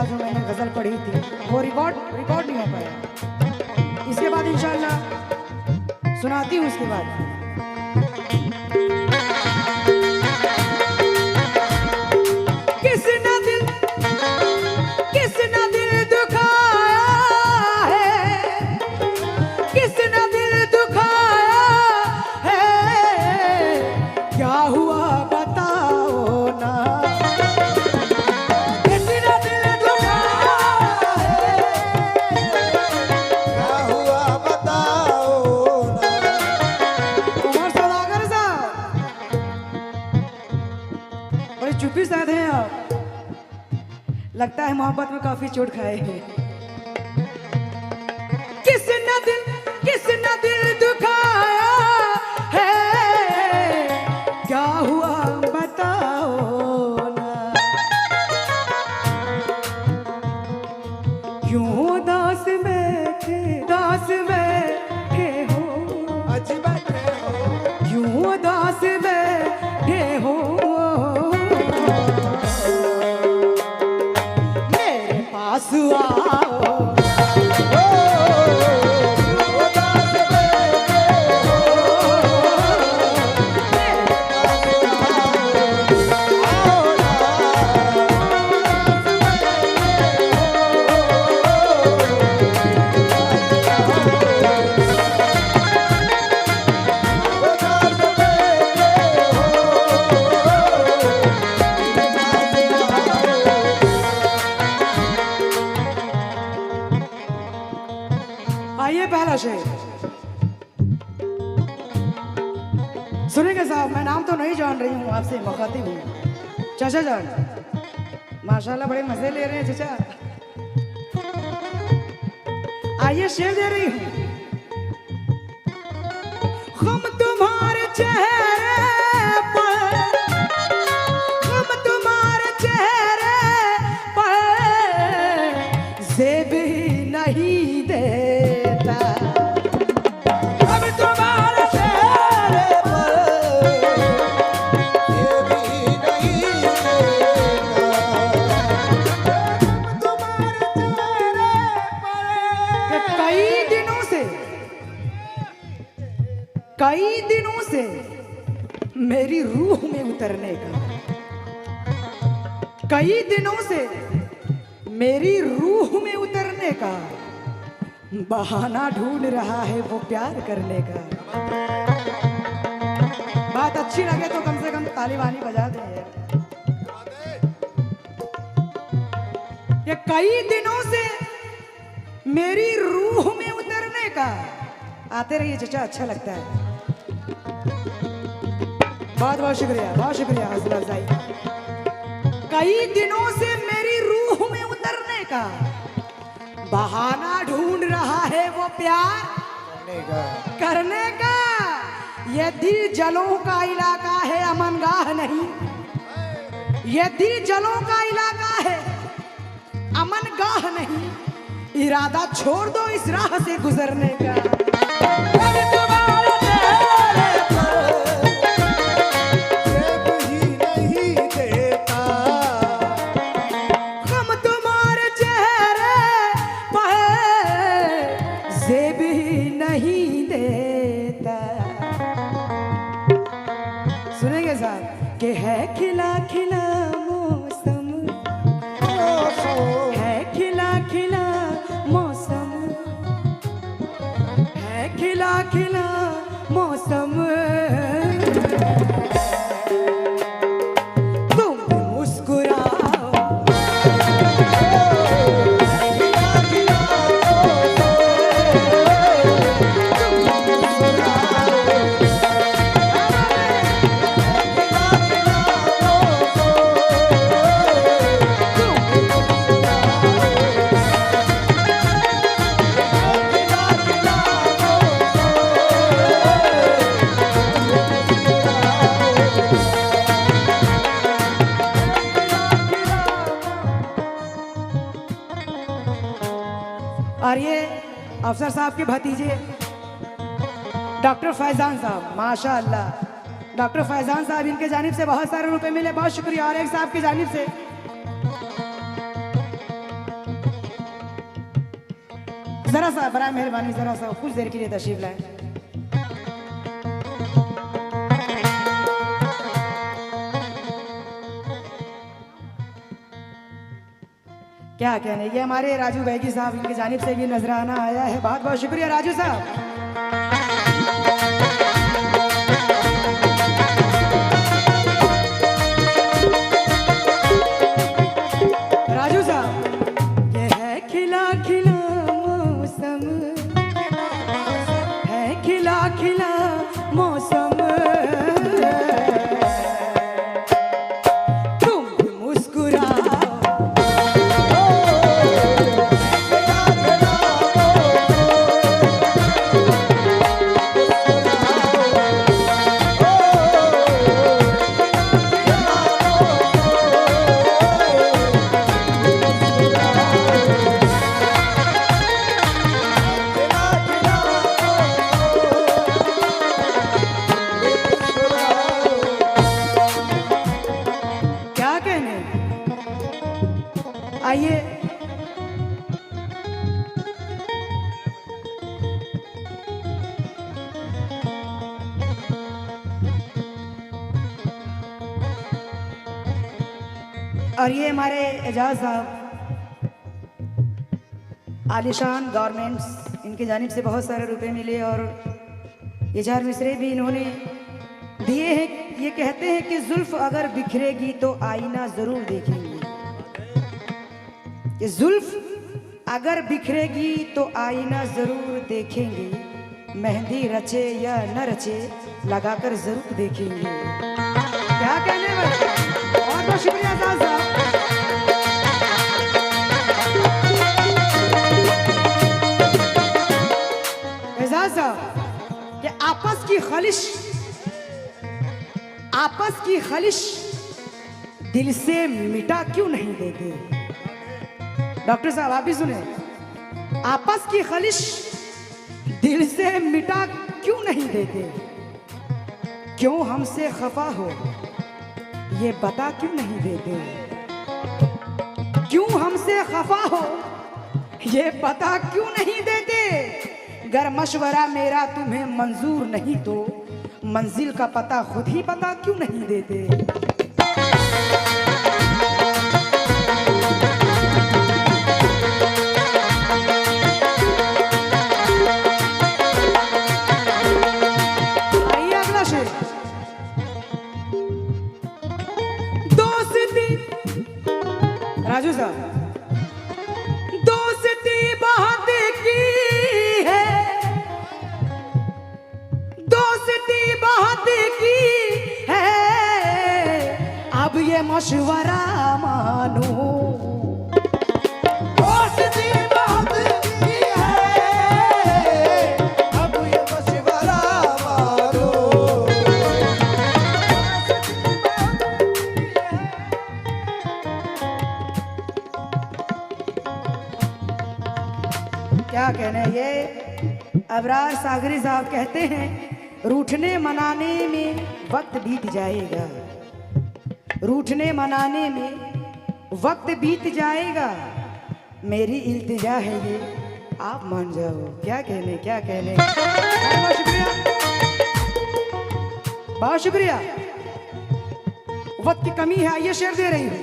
साथ जो मैंने गजल पढ़ी थी वो रिकॉर्ड नहीं हो पाया। इसके बाद इंशाअल्लाह सुनाती हूँ। उसके बाद चुप्पी साध हैं आप, लगता है मोहब्बत में काफी चोट खाए हैं। किस न दिल दुखाया है, क्या हुआ बताओ ना। क्यों दास बैठे हो, क्यों दास बैठे हो, आइए पहला शेर सुनेंगे साहब। मैं नाम तो नहीं जान रही हूँ, आपसे मुखातिब हूँ। चाचा जान माशाल्लाह बड़े मजे ले रहे हैं चाचा। आइए शेर दे रही हूँ। हम तुम्हारे चेहरे पर, हम तुम्हारे चेहरे पर ज़ेब ही नहीं दे, कई दिनों से मेरी रूह में उतरने का, कई दिनों से मेरी रूह में उतरने का बहाना ढूंढ रहा है वो प्यार करने का। बात अच्छी लगे तो कम से कम ताली वाली बजा दे। ये कई दिनों से मेरी रूह में उतरने का। आते रहिए चचा, अच्छा लगता है। बहुत बहुत शुक्रिया हौसला अफजाई। कई दिनों से मेरी रूह में उतरने का बहाना ढूंढ रहा है वो प्यार करने का। ये दिल जलों का इलाका है, अमनगाह नहीं। ये दिल जलों का इलाका है, अमनगाह नहीं। इरादा छोड़ दो इस राह से गुजरने का। सुनेंगे साहब कि है खिला खिला मौसम, है खिला खिला मौसम, है खिला खिला मौसम। तुम मुस्कुराओ, और ये अफसर साहब के भतीजे डॉक्टर फैजान साहब, माशाअल्लाह। डॉक्टर फैजान साहब, इनके जानिब से बहुत सारे रुपए मिले, बहुत शुक्रिया। और एक साहब की जानिब से जरा सा बड़ा मेहरबानी, जरा सा कुछ देर के लिए तशरीफ लाए। क्या कहने, ये हमारे राजू बैगी साहब, इनकी जानिब से भी नजराना आया है। बहुत बहुत शुक्रिया राजू साहब। राजू साहब, ये है खिला खिला मौसम, है खिला खिला मौसम, आइए। और ये हमारे एजाज साहब, आलिशान गारमेंट्स, इनकी जानिब से बहुत सारे रुपए मिले और ये 4 मिसरे भी इन्होंने दिए हैं। ये कहते हैं कि जुल्फ अगर बिखरेगी तो आईना जरूर देखेंगे, कि जुल्फ अगर बिखरेगी तो आईना जरूर देखेंगे, मेहंदी रचे या न रचे लगाकर जरूर देखेंगे। क्या कहने वाले, बहुत बहुत शुक्रिया साहब। एजाज साहब, कि आपस की खलिश दिल से मिटा क्यों नहीं देते। डॉक्टर साहब आप भी सुने, आपस की खलिश दिल से मिटा क्यों नहीं देते, क्यों हमसे खफा हो ये बता क्यों नहीं देते, क्यों हमसे खफा हो ये पता क्यों नहीं देते, गर मशवरा मेरा तुम्हें मंजूर नहीं तो मंजिल का पता खुद ही पता क्यों नहीं देते। राजू साहब, दोस्ती बहुत की है, दोस्ती बहुत की है, अब ये मशवरा मानो, दोस्ती बहुत की है, अब ये मशवरा मानो। क्या कहने, ये अबरार सागरी साहब कहते हैं, रूठने मनाने में वक्त बीत जाएगा, रूठने मनाने में वक्त बीत जाएगा, मेरी इल्तिजा है ये आप मान जाओ। क्या कहने, क्या कहने, बहुत शुक्रिया, बहुत शुक्रिया। वक्त की कमी है, आइए शेर दे रही हूँ।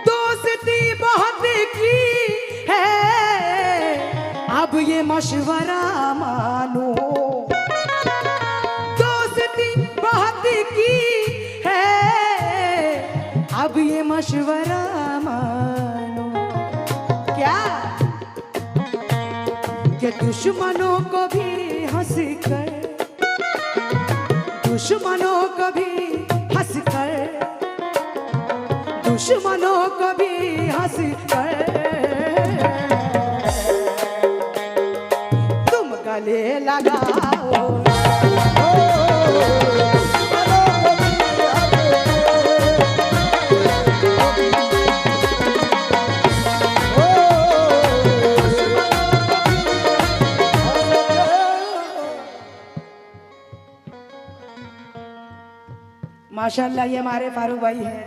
दोस्ती बहुत की है, अब ये मशवरा मानो, दोस्ती बहुत की है, अब ये मशवरा मानो। क्या कि दुश्मनों को भी हंस कर, दुश्मनों को भी हंस कर, दुश्मनों को भी हंस कर तुम गले लगाओ। माशाल्लाह, ये हमारे फारूक भाई हैं,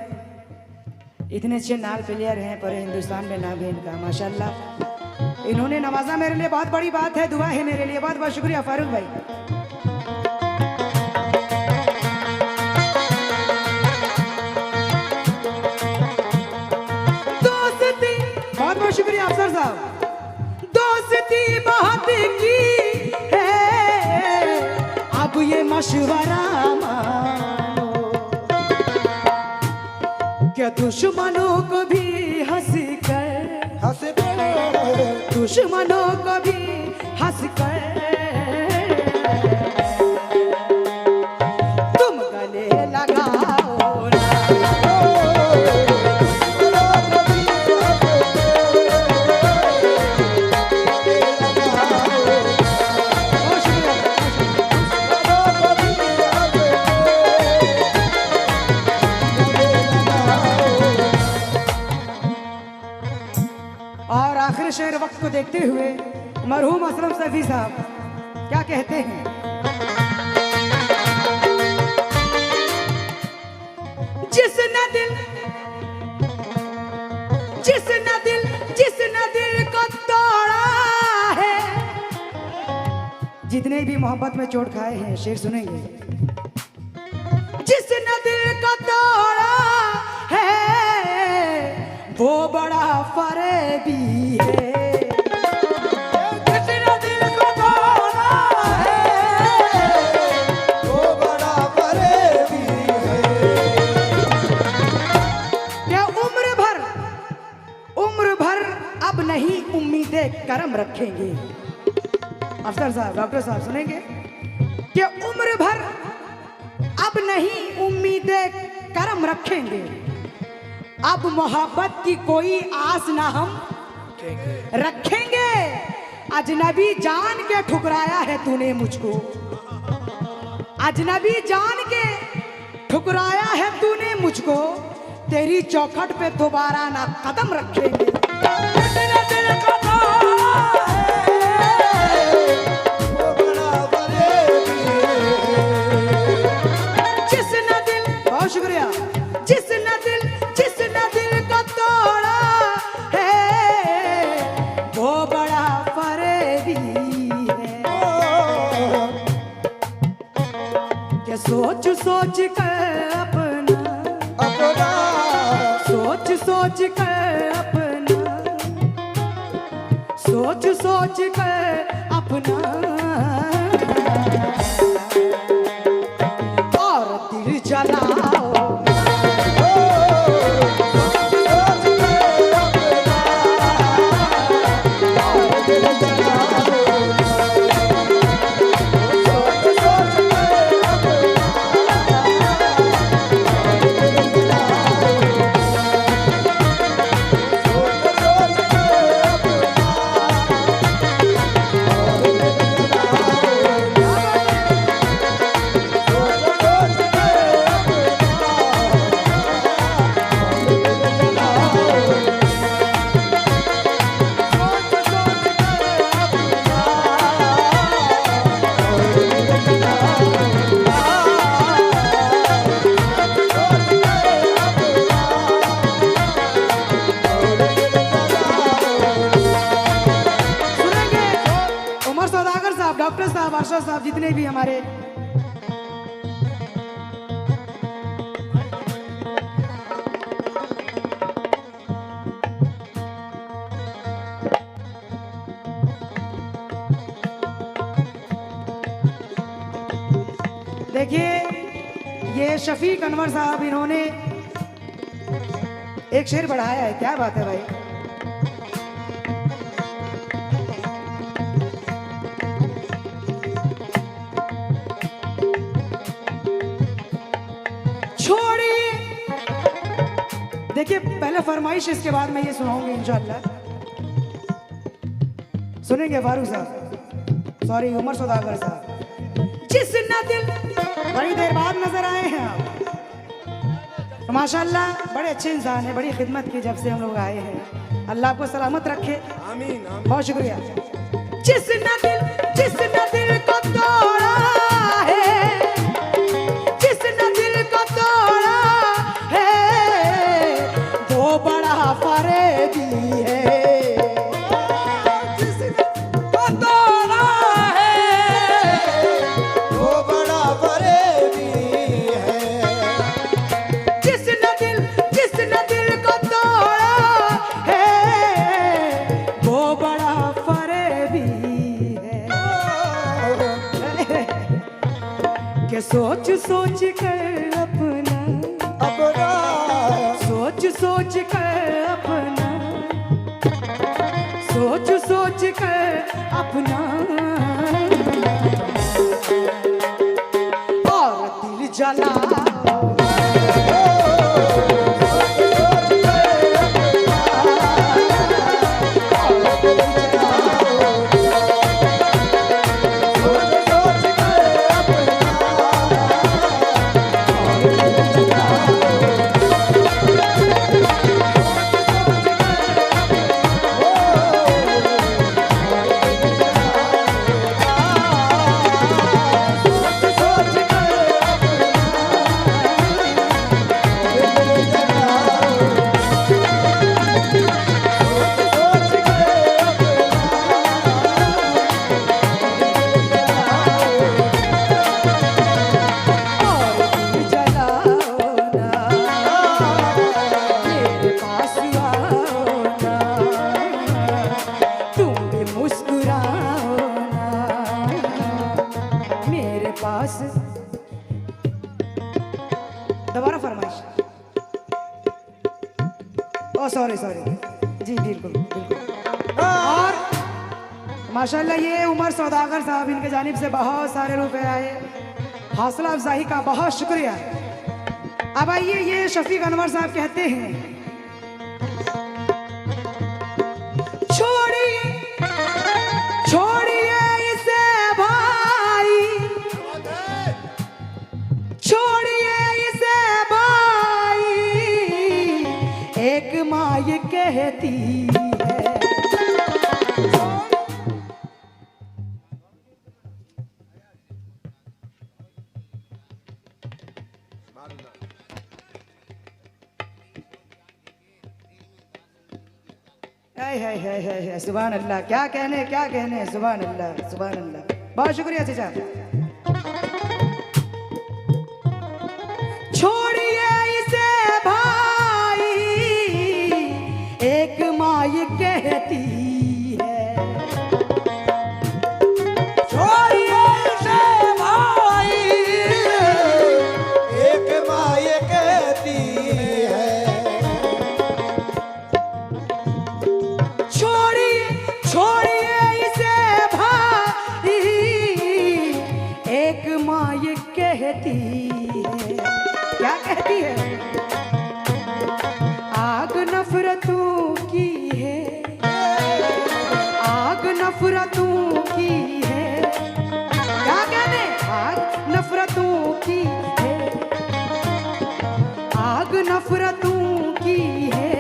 इतने अच्छे नाल प्लेयर हैं पर हिंदुस्तान में नाम है इनका माशाल्लाह। इन्होंने नवाजा मेरे लिए बहुत बड़ी बात है, दुआ है मेरे लिए। बहुत बहुत शुक्रिया फारूक भाई। दोस्ती बहुत बहुत शुक्रिया अफसर साहब। दोस्ती बहुत की है अब ये मशवरा मानो, क्या दुश्मनों को भी हंस कर, दुश्मनों को भी हंस कर तुम गले लगाओ ना। और आखिर शेर वक्त को देखते हुए मरहूम असलम सैफी साहब क्या कहते हैं? जिसने दिल को तोड़ा है, जितने भी मोहब्बत में चोट खाए हैं शेर सुनेंगे। जिसने दिल को तोड़ा है वो बड़ा फरेबी है। जिसने दिल को तोड़ा है वो बड़ा फरेबी है। क्या उम्र भर अब नहीं उम्मीदें करम रखेंगे। अफसर साहब, डॉक्टर साहब सुनेंगे कि उम्र भर अब नहीं उम्मीदें करम रखेंगे, अब मोहब्बत की कोई आस ना हम रखेंगे। अजनबी जान के ठुकराया है तूने मुझको, अजनबी जान के ठुकराया है तूने मुझको, तेरी चौखट पे दोबारा ना कदम रखेंगे। जिसने दिल, बहुत शुक्रिया, जिसने दिल को तोड़ा है वो बड़ा फरेबी है। क्या सोच सोच कर अपना, सोच सोच कर अपना, सोच सोच कर अपना और दिल जलाओ। डॉक्टर साहब, अरशद साहब, जितने भी हमारे देखिए, ये शफीक अनवर साहब, इन्होंने एक शेर बढ़ाया है। क्या बात है भाई। देखिए, पहले फरमाइश, इसके बाद मैं ये सुनाऊंगी इंशाअल्लाह। सुनेंगे फारूक साहब, सॉरी उमर सौदागर साहब। जिसने दिल, बड़ी देर बाद नजर आए हैं आप, तो माशाअल्लाह बड़े अच्छे इंसान हैं, बड़ी खिदमत की जब से हम लोग आए हैं। अल्लाह आपको सलामत रखे, आमीन, आमीन। बहुत शुक्रिया। जिसने दिल को तोड़ा है, जिसने दिल को तोड़ा है वो ये सोच सोच कर अपना सोच सोच कर अपना सोच सोच कर अपना और दिल जला दोबारा फरमाइश। ओ सॉरी जी बिल्कुल बिल्कुल। और माशाल्लाह ये उमर सौदागर साहब इनके जानिब से बहुत सारे रुपए आए, हौसला अफजाई का बहुत शुक्रिया। अब आइए ये शफीक अनवर साहब कहते हैं, छोड़िए इसे भाई, छोड़िए इसे भाई, एक माँ ये कहती है। है सुभान अल्लाह, क्या कहने सुभान अल्लाह। बहुत शुक्रिया चाचा। छोड़िए इसे भाई, एक माँ ये कहती है। छोड़िए इसे भाई, एक माँ ये कहती है। छोड़िए इसे भाई, एक माँ ये कहती है। क्या कहती है? आग नफरतों की है, आग नफरतों की है। क्या कहते? आग नफरतों की है, आग नफरतों की है।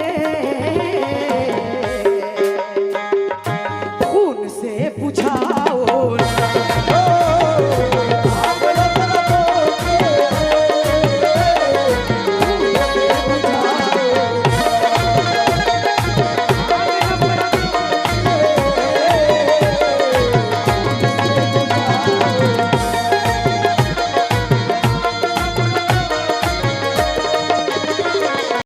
खून से बुझा